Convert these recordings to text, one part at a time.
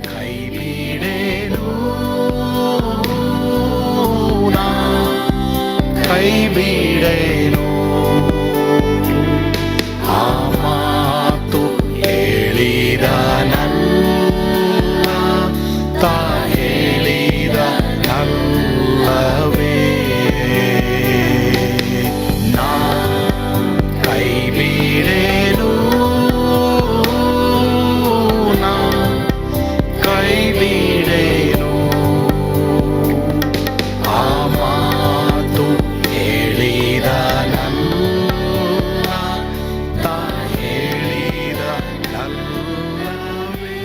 ಕೈ ಬಿಡೇನು, ಕೈ ಬಿಡೇನು, ಆ ಮಾತು ಹೇಳಿದ ನನ್ನ ತಾ ಹೇಳಿದ ನಲ್ಲವೇ. ನಾ ಕೈ ಬಿಡೇನು, ನಾ ಕೈ ಬಿಡೇನು, ಆ ಮಾತು ಹೇಳಿದ ನನ್ನ ತಾ ಹೇಳಿದ ನಲ್ಲವೇ.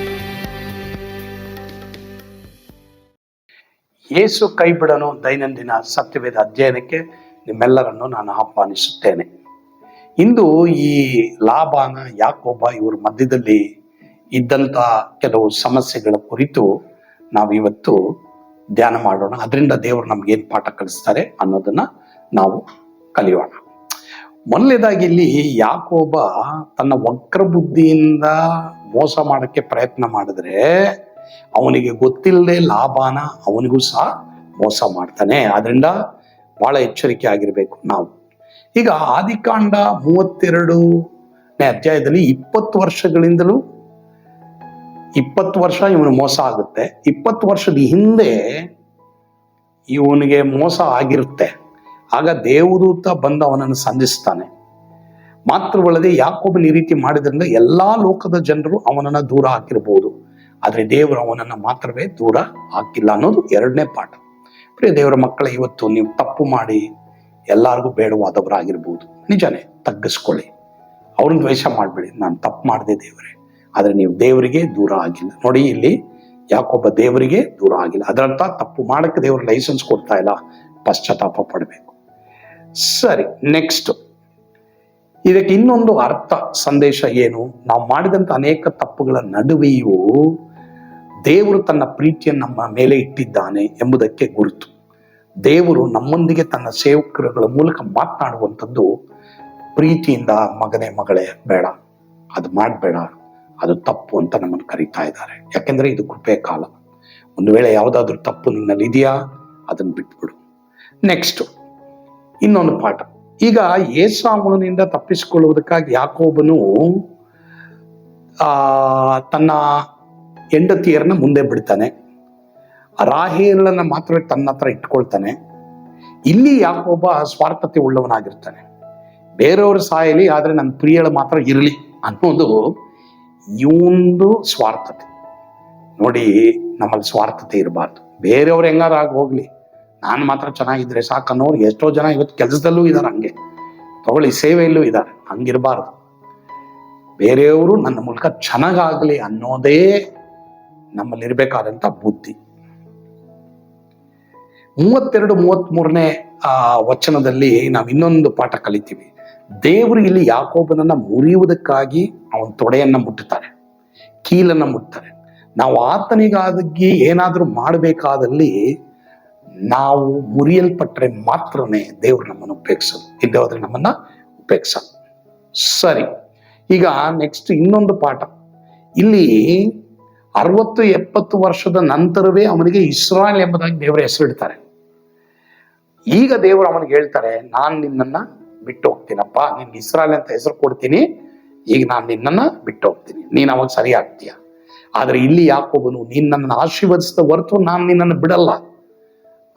ಯೇಸು ಕೈ ಬಿಡನು ದೈನಂದಿನ ಸತ್ಯವೇದ ಅಧ್ಯಯನಕ್ಕೆ ನಿಮ್ಮೆಲ್ಲರನ್ನು ನಾನು ಆಹ್ವಾನಿಸುತ್ತೇನೆ. ಇಂದು ಈ ಲಾಬಾನ ಯಾಕೋಬ ಇವರ ಮಧ್ಯದಲ್ಲಿ ಇದ್ದಂಥ ಕೆಲವು ಸಮಸ್ಯೆಗಳ ಕುರಿತು ನಾವು ಇವತ್ತು ಧ್ಯಾನ ಮಾಡೋಣ. ಅದರಿಂದ ದೇವರು ನಮ್ಗೇನು ಪಾಠ ಕಲಿಸ್ತಾರೆ ಅನ್ನೋದನ್ನ ನಾವು ಕಲಿಯೋಣ. ಮೊದಲನೇದಾಗಿ ಇಲ್ಲಿ ಯಾಕೋಬ ತನ್ನ ವಕ್ರ ಬುದ್ಧಿಯಿಂದ ಮೋಸ ಮಾಡೋಕ್ಕೆ ಪ್ರಯತ್ನ ಮಾಡಿದ್ರೆ ಅವನಿಗೆ ಗೊತ್ತಿಲ್ಲದೆ ಲಾಭಾನ ಅವನಿಗೂ ಸಹ ಮೋಸ ಮಾಡ್ತಾನೆ. ಆದ್ರಿಂದ ಬಹಳ ಎಚ್ಚರಿಕೆ ಆಗಿರ್ಬೇಕು ನಾವು. ಈಗ ಆದಿಕಾಂಡ 32ನೇ ಅಧ್ಯಾಯದಲ್ಲಿ 20 ವರ್ಷಗಳಿಂದಲೂ 20 ವರ್ಷ ಇವನು ಮೋಸ ಆಗುತ್ತೆ. 20 ವರ್ಷದ ಹಿಂದೆ ಇವನಿಗೆ ಮೋಸ ಆಗಿರುತ್ತೆ. ಆಗ ದೇವದೂತ ಬಂದು ಅವನನ್ನು ಸಂಧಿಸ್ತಾನೆ. ಮಾತ್ರವಲ್ಲದೆ ಯಾಕೋಬನ ಈ ರೀತಿ ಮಾಡಿದ್ರಿಂದ ಎಲ್ಲಾ ಲೋಕದ ಜನರು ಅವನನ್ನ ದೂರ ಹಾಕಿರ್ಬೋದು, ಆದ್ರೆ ದೇವರು ಅವನನ್ನ ಮಾತ್ರವೇ ದೂರ ಹಾಕಿಲ್ಲ ಅನ್ನೋದು 2ನೇ ಪಾಠ. ಪ್ರಿಯ ದೇವರ ಮಕ್ಕಳ, ಇವತ್ತು ನೀವು ತಪ್ಪು ಮಾಡಿ ಎಲ್ಲಾರ್ಗೂ ಬೇಡವಾದವರಾಗಿರ್ಬೋದು, ನಿಜನೇ, ತಗ್ಗಿಸ್ಕೊಳ್ಳಿ, ಅವ್ರನ್ನ ದ್ವೇಷ ಮಾಡ್ಬೇಡಿ. ನಾನು ತಪ್ಪು ಮಾಡಿದೆ ದೇವರೇ, ಆದ್ರೆ ನೀವು ದೇವರಿಗೆ ದೂರ ಆಗಿಲ್ಲ. ನೋಡಿ, ಇಲ್ಲಿ ಯಾಕೊಬ್ಬ ದೇವರಿಗೆ ದೂರ ಆಗಿಲ್ಲ. ಅದರಂತ ತಪ್ಪು ಮಾಡಕ್ಕೆ ದೇವರು ಲೈಸೆನ್ಸ್ ಕೊಡ್ತಾ ಇಲ್ಲ, ಪಶ್ಚಾತ್ತಾಪ ಪಡಬೇಕು. ಸರಿ, ನೆಕ್ಸ್ಟ್ ಇದಕ್ಕೆ ಇನ್ನೊಂದು ಅರ್ಥ ಸಂದೇಶ ಏನು? ನಾವು ಮಾಡಿದಂತ ಅನೇಕ ತಪ್ಪುಗಳ ನಡುವೆಯೂ ದೇವರು ತನ್ನ ಪ್ರೀತಿಯನ್ನು ನಮ್ಮ ಮೇಲೆ ಇಟ್ಟಿದ್ದಾನೆ ಎಂಬುದಕ್ಕೆ ಗುರುತು. ದೇವರು ನಮ್ಮೊಂದಿಗೆ ತನ್ನ ಸೇವಕರುಗಳ ಮೂಲಕ ಮಾತನಾಡುವಂಥದ್ದು ಪ್ರೀತಿಯಿಂದ, ಮಗನೇ ಮಗಳೇ ಬೇಡ, ಅದು ಮಾಡಬೇಡ, ಅದು ತಪ್ಪು ಅಂತ ನಮ್ಮನ್ನು ಕರೀತಾ ಇದ್ದಾರೆ. ಯಾಕೆಂದ್ರೆ ಇದು ಕೃಪೆ ಕಾಲ. ಒಂದು ವೇಳೆ ಯಾವುದಾದ್ರೂ ತಪ್ಪು ನಿನ್ನಲ್ಲಿ ಇದೆಯಾ, ಅದನ್ನು ಬಿಟ್ಬಿಡು. ನೆಕ್ಸ್ಟ್ ಇನ್ನೊಂದು ಪಾಠ. ಈಗ ಏಸಾವನಿಂದ ತಪ್ಪಿಸಿಕೊಳ್ಳುವುದಕ್ಕಾಗಿ ಯಾಕೋಬನು ತನ್ನ ಹೆಂಡತಿಯರನ್ನ ಮುಂದೆ ಬಿಡ್ತಾನೆ. ರಾಹೇಲನ್ನ ಮಾತ್ರವೇ ತನ್ನ ಹತ್ರ ಇಟ್ಕೊಳ್ತಾನೆ. ಇಲ್ಲಿ ಯಾಕೋಬ ಸ್ವಾರ್ಥತೆ ಉಳ್ಳವನಾಗಿರ್ತಾನೆ. ಬೇರೆಯವರು ಸಾಯಲಿ, ಆದ್ರೆ ನನ್ನ ಪ್ರಿಯಳು ಮಾತ್ರ ಇರಲಿ ಅನ್ನೋದು ಇವಂದು ಸ್ವಾರ್ಥತೆ. ನೋಡಿ, ನಮ್ಮಲ್ಲಿ ಸ್ವಾರ್ಥತೆ ಇರಬಾರ್ದು. ಬೇರೆಯವ್ರು ಹೆಂಗಾರ ಆಗಿ ಹೋಗ್ಲಿ, ನಾನು ಮಾತ್ರ ಚೆನ್ನಾಗಿದ್ರೆ ಸಾಕನ್ನೋರು ಎಷ್ಟೋ ಜನ ಇವತ್ತು ಕೆಲಸದಲ್ಲೂ ಇದ್ದಾರೆ, ಹಂಗೆ ತಗೊಳ್ಳಿ, ಸೇವೆಯಲ್ಲೂ ಇದ್ದಾರೆ. ಹಂಗಿರಬಾರ್ದು. ಬೇರೆಯವರು ನನ್ನ ಮೂಲಕ ಚೆನ್ನಾಗಾಗ್ಲಿ ಅನ್ನೋದೇ ನಮ್ಮಲ್ಲಿರ್ಬೇಕಾದಂತ ಬುದ್ಧಿ. 32-33ನೇ ವಚನದಲ್ಲಿ ನಾವು ಇನ್ನೊಂದು ಪಾಠ ಕಲಿತೀವಿ. ದೇವರು ಇಲ್ಲಿ ಯಾಕೋಬನನ್ನ ಮುರಿಯುವುದಕ್ಕಾಗಿ ಅವನ ತೊಡೆಯನ್ನ ಮುಟ್ಟುತ್ತಾರೆ, ಕೀಲನ್ನ ಮುಟ್ತಾರೆ. ನಾವು ಆತನಿಗಾಗಿ ಏನಾದ್ರೂ ಮಾಡಬೇಕಾದಲ್ಲಿ ನಾವು ಮುರಿಯಲ್ಪಟ್ರೆ ಮಾತ್ರನೇ ದೇವರು ನಮ್ಮನ್ನು ಉಪೇಕ್ಷಿಸೋದು, ಇಲ್ಲದೆ ಹೋದ್ರೆ ನಮ್ಮನ್ನ ಉಪೇಕ್ಷಿಸೋದು. ಸರಿ, ಈಗ ನೆಕ್ಸ್ಟ್ ಇನ್ನೊಂದು ಪಾಠ. ಇಲ್ಲಿ 60-70 ವರ್ಷದ ನಂತರವೇ ಅವನಿಗೆ ಇಸ್ರಾಯೇಲ್ ಎಂಬುದಾಗಿ ದೇವರ ಹೆಸರಿಡ್ತಾರೆ. ಈಗ ದೇವರು ಅವನಿಗೆ ಹೇಳ್ತಾರೆ, ನಾನ್ ನಿನ್ನನ್ನ ಬಿಟ್ಟು ಹೋಗ್ತೀನಪ್ಪ, ನಿನ್ಗೆ ಇಸ್ರಾಯೇಲ್ ಅಂತ ಹೆಸರು ಕೊಡ್ತೀನಿ, ಈಗ ನಾನು ನಿನ್ನನ್ನ ಬಿಟ್ಟು ಹೋಗ್ತೀನಿ, ನೀನ್ ಅವಾಗ ಸರಿ ಆಗ್ತೀಯ. ಆದ್ರೆ ಇಲ್ಲಿ ಯಾಕೋಬನು, ನೀನ್ ನನ್ನನ್ನು ಆಶೀರ್ವದಿಸಿದ ಹೊರತು ನಾನು ನಿನ್ನನ್ನು ಬಿಡಲ್ಲ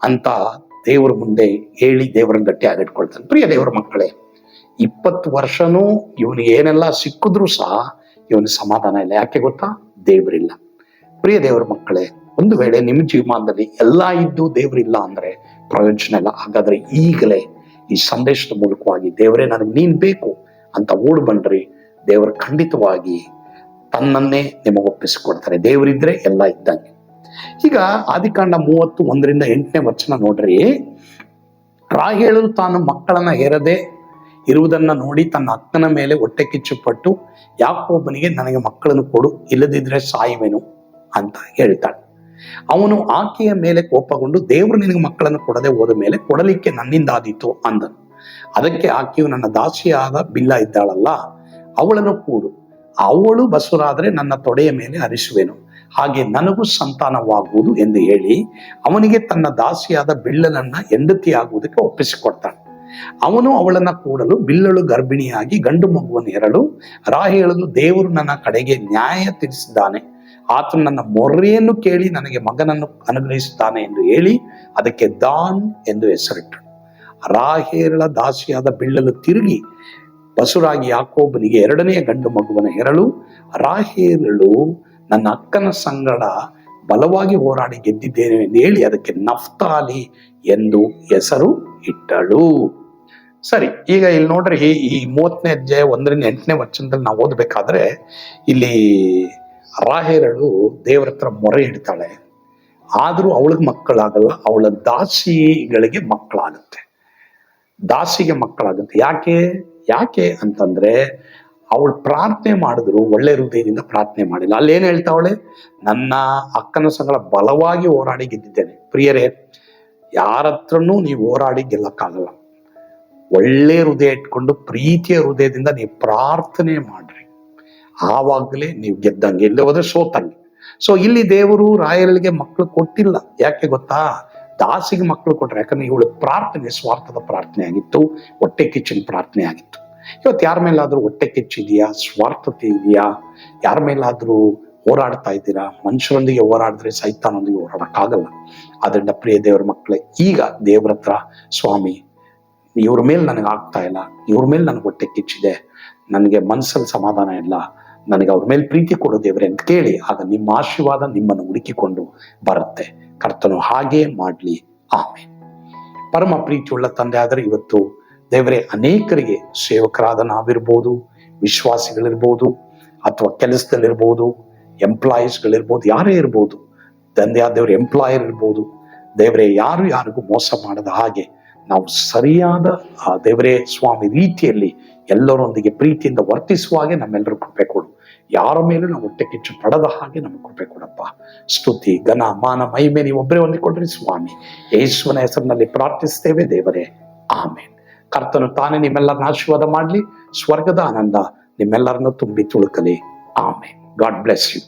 ಅಂತ ದೇವರ ಮುಂದೆ ಹೇಳಿ ದೇವರನ್ನ ಗಟ್ಟಿ ಆಗಿಟ್ಕೊಳ್ತಾನೆ. ಪ್ರಿಯ ದೇವರ ಮಕ್ಕಳೇ, 20 ವರ್ಷನೂ ಇವನಿಗೆ ಏನೆಲ್ಲ ಸಿಕ್ಕಿದ್ರು ಸಹ ಇವನಿಗೆ ಸಮಾಧಾನ ಇಲ್ಲ. ಯಾಕೆ ಗೊತ್ತಾ? ದೇವರಿಲ್ಲ. ಪ್ರಿಯ ದೇವರ ಮಕ್ಕಳೇ, ಒಂದು ವೇಳೆ ನಿಮ್ಮ ಜೀವಮಾನದಲ್ಲಿ ಎಲ್ಲ ಇದ್ದು ದೇವರಿಲ್ಲ ಅಂದ್ರೆ ಪ್ರಯೋಜನ ಇಲ್ಲ. ಹಾಗಾದ್ರೆ ಈಗಲೇ ಈ ಸಂದೇಶದ ಮೂಲಕವಾಗಿ ದೇವರೇ ನನಗೆ ನೀನ್ ಬೇಕು ಅಂತ ಓಡ್ ಬನ್ರಿ. ದೇವರು ಖಂಡಿತವಾಗಿ ತನ್ನನ್ನೇ ನಿಮಗೆ ಒಪ್ಪಿಸಿಕೊಡ್ತಾರೆ. ದೇವರಿದ್ರೆ ಎಲ್ಲ ಇದ್ದಂಗೆ. ಈಗ ಆದಿಕಾಂಡ 31-8ನೇ ವಚನ ನೋಡ್ರಿ. ರಾಹೇಳು ತಾನು ಮಕ್ಕಳನ್ನ ಹೇರದೆ ಇರುವುದನ್ನ ನೋಡಿ ತನ್ನ ಅಕ್ಕನ ಮೇಲೆ ಹೊಟ್ಟೆ ಕಿಚ್ಚುಪಟ್ಟು ಯಾಕೋಬನಿಗೆ ನನಗೆ ಮಕ್ಕಳನ್ನು ಕೊಡು, ಇಲ್ಲದಿದ್ರೆ ಸಾಯುವೆನು ಅಂತ ಹೇಳ್ತಾಳೆ. ಅವನು ಆಕೆಯ ಮೇಲೆ ಕೋಪಗೊಂಡು, ದೇವರು ನಿನಗೆ ಮಕ್ಕಳನ್ನು ಕೊಡದೆ ಹೋದ ಮೇಲೆ ಕೊಡಲಿಕ್ಕೆ ನನ್ನಿಂದಾದೀತು ಅಂದನು. ಅದಕ್ಕೆ ಆಕೆಯು, ನನ್ನ ದಾಸಿಯಾದ ಬಿಲ್ಲ ಇದ್ದಾಳಲ್ಲ, ಅವಳನ್ನು ಕೂಡು, ಅವಳು ಬಸುರಾದರೆ ನನ್ನ ತೊಡೆಯ ಮೇಲೆ ಹರಿಸುವೆನು, ಹಾಗೆ ನನಗೂ ಸಂತಾನವಾಗುವುದು ಎಂದು ಹೇಳಿ ಅವನಿಗೆ ತನ್ನ ದಾಸಿಯಾದ ಬಿಳ್ಳನನ್ನ ಹೆಂಡತಿಯಾಗುವುದಕ್ಕೆ ಒಪ್ಪಿಸಿಕೊಡ್ತಾನೆ. ಅವನು ಅವಳನ್ನ ಕೂಡಲು ಬಿಲ್ಲಳು ಗರ್ಭಿಣಿಯಾಗಿ ಗಂಡು ಮಗುವನ್ನು ಹೆರಳು. ರಾಹೇಲನು, ದೇವರು ನನ್ನ ಕಡೆಗೆ ನ್ಯಾಯ ತೀರಿಸಿದ್ದಾನೆ, ಆತನು ನನ್ನ ಮೊರೆಯನ್ನು ಕೇಳಿ ನನಗೆ ಮಗನನ್ನು ಅನುಗ್ರಹಿಸುತ್ತಾನೆ ಎಂದು ಹೇಳಿ ಅದಕ್ಕೆ ದಾನ್ ಎಂದು ಹೆಸರಿಟ್ಟಳು. ರಾಹೇಲಳ ದಾಸಿಯಾದ ಬಿಳ್ಳಲು ತಿರುಗಿ ಬಸುರಾಗಿ ಯಾಕೋಬನಿಗೆ ಎರಡನೆಯ ಗಂಡು ಮಗುವನ್ನು ಹೆರಳು. ರಾಹೇಲಳು, ನನ್ನ ಅಕ್ಕನ ಸಂಗಡ ಬಲವಾಗಿ ಹೋರಾಡಿ ಗೆದ್ದಿದ್ದೇನೆ ಎಂದು ಹೇಳಿ ಅದಕ್ಕೆ ನಫ್ತಾಲಿ ಎಂದು ಹೆಸರು ಇಟ್ಟಳು. ಸರಿ, ಈಗ ಇಲ್ಲಿ ನೋಡ್ರಿ, ಈ 30ನೇ ಅಧ್ಯಾಯ 1-8ನೇ ವಚನದಲ್ಲಿ ನಾವು ಓದಬೇಕಾದ್ರೆ ಇಲ್ಲಿ ರಾಹೇಲಳು ದೇವರ ಹತ್ರ ಮೊರೆ ಇಡ್ತಾಳೆ. ಆದ್ರೂ ಅವಳಿಗೆ ಮಕ್ಕಳಾಗಲ್ಲ, ಅವಳ ದಾಸಿಗಳಿಗೆ ಮಕ್ಕಳಾಗುತ್ತೆ. ದಾಸಿಗೆ ಮಕ್ಕಳಾಗುತ್ತೆ. ಯಾಕೆ ಅಂತಂದ್ರೆ ಅವಳು ಪ್ರಾರ್ಥನೆ ಮಾಡಿದ್ರು ಒಳ್ಳೆ ಹೃದಯದಿಂದ ಪ್ರಾರ್ಥನೆ ಮಾಡಿಲ್ಲ. ಅಲ್ಲೇನು ಹೇಳ್ತಾವಳೆ? ನನ್ನ ಅಕ್ಕನ ಸಂಗಡ ಬಲವಾಗಿ ಹೋರಾಡಿ ಗೆದ್ದಿದ್ದೇನೆ. ಪ್ರಿಯರೇ, ಯಾರ ಹತ್ರನೂ ನೀವು ಹೋರಾಡಿ ಗೆಲ್ಲಕ್ಕಾಗಲ್ಲ. ಒಳ್ಳೆ ಹೃದಯ ಇಟ್ಕೊಂಡು ಪ್ರೀತಿಯ ಹೃದಯದಿಂದ ನೀವು ಪ್ರಾರ್ಥನೆ ಮಾಡ್ರಿ, ಆವಾಗಲೇ ನೀವು ಗೆದ್ದಂಗೆ, ಇಲ್ಲದೆ ಹೋದ್ರೆ ಸೋತಂಗೆ. ಸೊ ಇಲ್ಲಿ ದೇವರು ರಾಯರಿಗೆ ಮಕ್ಕಳು ಕೊಟ್ಟಿಲ್ಲ. ಯಾಕೆ ಗೊತ್ತಾ? ದಾಸಿಗೆ ಮಕ್ಕಳು ಕೊಟ್ರೆ. ಯಾಕಂದ್ರೆ ಇವಳು ಪ್ರಾರ್ಥನೆ ಸ್ವಾರ್ಥದ ಪ್ರಾರ್ಥನೆ ಆಗಿತ್ತು, ಹೊಟ್ಟೆ ಕಿಚ್ಚಿನ ಪ್ರಾರ್ಥನೆ ಆಗಿತ್ತು. ಇವತ್ತು ಯಾರ ಮೇಲಾದ್ರೂ ಹೊಟ್ಟೆ ಕಿಚ್ಚಿದೆಯಾ, ಸ್ವಾರ್ಥತೆ ಇದೆಯಾ? ಯಾರ ಮೇಲಾದ್ರೂ ಹೋರಾಡ್ತಾ ಇದ್ದೀರಾ? ಮನುಷ್ಯರೊಂದಿಗೆ ಹೋರಾಡಿದ್ರೆ ಸೈತಾನೊಂದಿಗೆ ಹೋರಾಡಕ್ಕಾಗಲ್ಲ. ಅದರಿಂದ ಪ್ರಿಯ ದೇವರ ಮಕ್ಕಳೇ, ಈಗ ದೇವ್ರ ಹತ್ರ, ಸ್ವಾಮಿ ಇವ್ರ ಮೇಲೆ ನನಗೆ ಆಗ್ತಾ ಇಲ್ಲ, ಇವ್ರ ಮೇಲೆ ನನಗೆ ಹೊಟ್ಟೆ ಕಿಚ್ಚಿದೆ, ನನಗೆ ಮನಸ್ಸಲ್ಲಿ ಸಮಾಧಾನ ಇಲ್ಲ, ನನಗೆ ಅವ್ರ ಮೇಲೆ ಪ್ರೀತಿ ಕೊಡೋ ದೇವ್ರೆ ಅಂತ ಕೇಳಿ, ಆಗ ನಿಮ್ಮ ಆಶೀರ್ವಾದ ನಿಮ್ಮನ್ನು ಹುಡುಕಿಕೊಂಡು ಬರುತ್ತೆ. ಕರ್ತನು ಹಾಗೇ ಮಾಡ್ಲಿ. ಆಮೇಲೆ ಪರಮ ಪ್ರೀತಿಯುಳ್ಳ ತಂದೆ ಆದರೆ ಇವತ್ತು ದೇವರೇ, ಅನೇಕರಿಗೆ ಸೇವಕರಾದ ನಾವಿರ್ಬೋದು, ವಿಶ್ವಾಸಿಗಳಿರ್ಬೋದು, ಅಥವಾ ಕೆಲಸದಲ್ಲಿರ್ಬೋದು, ಎಂಪ್ಲಾಯೀಸ್ಗಳಿರ್ಬೋದು, ಯಾರೇ ಇರ್ಬೋದು, ತಂದೆ ಆದವ್ರ ಎಂಪ್ಲಾಯರ್ ಇರ್ಬೋದು, ದೇವರೇ ಯಾರಿಗೂ ಮೋಸ ಮಾಡದ ಹಾಗೆ ನಾವು ಸರಿಯಾದ ದೇವರೇ ಸ್ವಾಮಿ ರೀತಿಯಲ್ಲಿ ಎಲ್ಲರೊಂದಿಗೆ ಪ್ರೀತಿಯಿಂದ ವರ್ತಿಸುವ ಹಾಗೆ ನಮ್ಮೆಲ್ಲರೂ ಕೃಪೆ ಕೊಡು. ಯಾರ ಮೇಲೂ ನಾವು ಹೊಟ್ಟೆ ಕಿಚ್ಚು ಪಡದ ಹಾಗೆ ನಮಗೆ ಕೃಪೆ ಕೊಡಪ್ಪ. ಸ್ತುತಿ, ಘನ, ಮಾನ, ಮಹಿಮೆ ನೀವು ಒಬ್ಬರೇ ಹೊಂದಿಕೊಡ್ರಿ ಸ್ವಾಮಿ. ಯೇಸುವಿನ ಹೆಸರಿನಲ್ಲಿ ಪ್ರಾರ್ಥಿಸ್ತೇವೆ ದೇವರೇ, ಆಮೇನ್. ಕರ್ತನು ತಾನೇ ನಿಮ್ಮೆಲ್ಲರನ್ನ ಆಶೀರ್ವಾದ ಮಾಡಲಿ. ಸ್ವರ್ಗದ ಆನಂದ ನಿಮ್ಮೆಲ್ಲರನ್ನು ತುಂಬಿ ತುಳುಕಲಿ. ಆಮೇನ್. God bless you.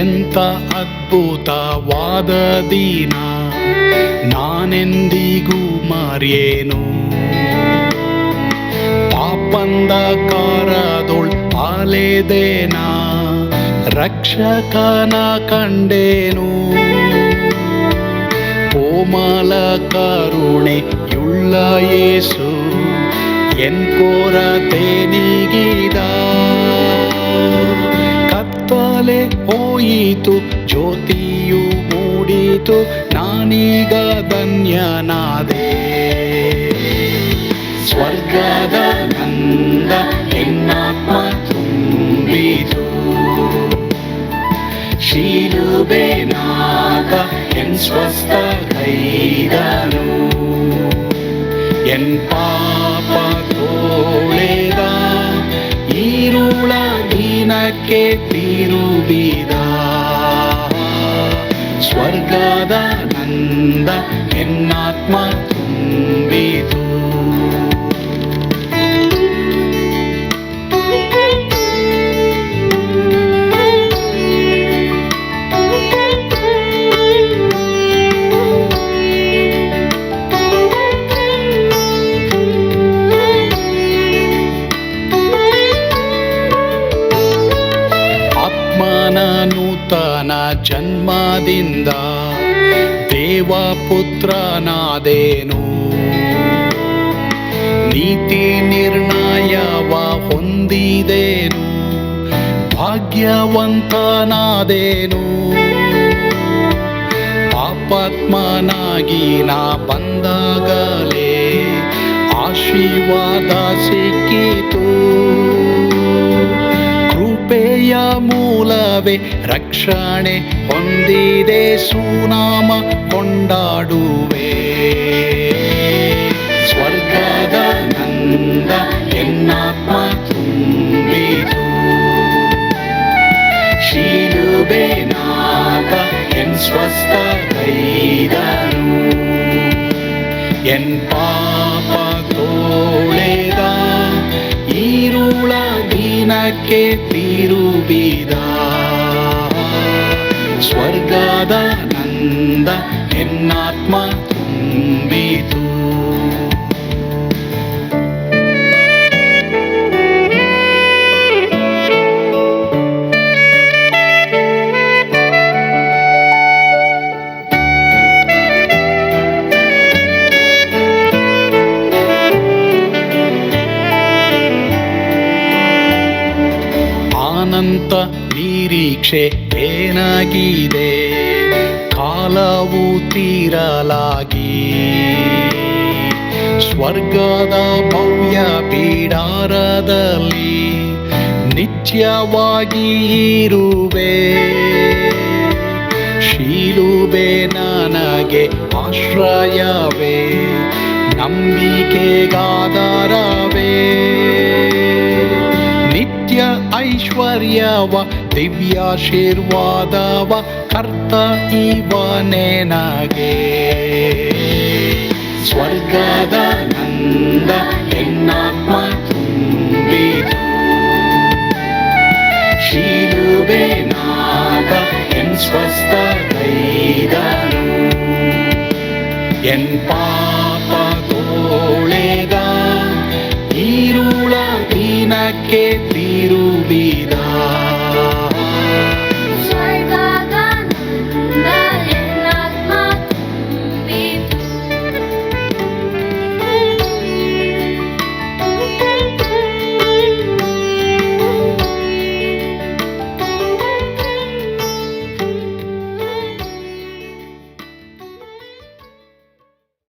ಎಂತ ಅದ್ಭುತವಾದ ದಿನ, ನಾನೆಂದಿಗೂ ಮರೆಯೇನು. ಪಾಪಂಧಕಾರದೊಳ್ ಅಲೆದೇನ, ರಕ್ಷಕನ ಕಂಡೇನು. ಕೋಮಲ ಕರುಣೆಯುಳ್ಳ ಯೇಸು ಎನ್ ಕೊರತೆ ನೀಗಿದ. ಕತ್ತಲೆ ಹೋಯಿತು, ಜ್ಯೋತಿಯು ಮೂಡಿತು, ನಾನೀಗ ಧನ್ಯನಾದೆ. ಸ್ವರ್ಗದ ನಂದ ಎನ್ನಾತ್ಮ ತುಂಬಿತು. ಶಿಲುಬೆನಾಥ ಎನ್ ಸ್ವಸ್ಥ ಕೈದನು. ಎನ್ ಪಾಪ ತೋಳೆದ, ಈರುಳ ದಿನಕ್ಕೆ ತಿರುಗಿದ. ಸ್ವರ್ಗದ ನಂದ ಎನ್ನಾತ್ಮ ತುಂಬಿತು. ನೂತನ ಜನ್ಮದಿಂದ ದೇವಪುತ್ರನಾದೇನು. ನೀತಿ ನಿರ್ಣಯವ ಹೊಂದಿದೇನು, ಭಾಗ್ಯವಂತನಾದೇನು. ಪಾಪಾತ್ಮನಾಗಿ ನಾ ಬಂದಾಗಲೇ ಆಶೀರ್ವಾದ ಸಿಕ್ಕಿತು. ಕೃಪೆಯ ಮೂಲವೇ ರಕ್ಷಣೆ ಹೊಂದಿದೆ, ಸುನಾಮ ಕೊಂಡಾಡುವೆ. ಸ್ವರ್ಗದ ನಂದ ಎನ್ನಾತ್ಮ ತುಂಬಿತು. ಶಿಲುಬೆನಾಥ ಎನ್ ಸ್ವಸ್ಥಗೈದನು, ಎನ್ ಪಾಪ ತೋಳೆದ, ಈರುಳ ದಿನಕ್ಕೆ ತಿರುಗಿದ. ಸ್ವರ್ಗದ ನಂದ ಎನ್ನಾತ್ಮ ತುಂಬಿತು. ಅನಂತ ನಿರೀಕ್ಷೆ ಏನಾಗಿದೆ, ಕಾಲವು ತೀರಲಾಗಿ. ಸ್ವರ್ಗದ ಭವ್ಯ ಬಿಡಾರದಲ್ಲಿ ನಿತ್ಯವಾಗಿ ಇರುವೆ. ಶಿಲುಬೆ ನನಗೆ ಆಶ್ರಯವೇ, ನಂಬಿಕೆಗಾಧಾರವೇ. ನಿತ್ಯ ಐಶ್ವರ್ಯವ ದಿವ್ಯಾಶೀರ್ವಾದವ ಕರ್ತ ಇವನೇ ನಗೆ. ಸ್ವರ್ಗದ ನಂದ ಎನ್ನಾತ್ಮ ತುಂಬಿತು. ಶಿಲುಬೆನಾಥ ಎನ್ ಸ್ವಸ್ಥಗೈದನು, ಎನ್ ಪಾಪ ತೋಳೆದ, ಈರುಳ ದಿನಕ್ಕೆ ತಿರುಗಿದ.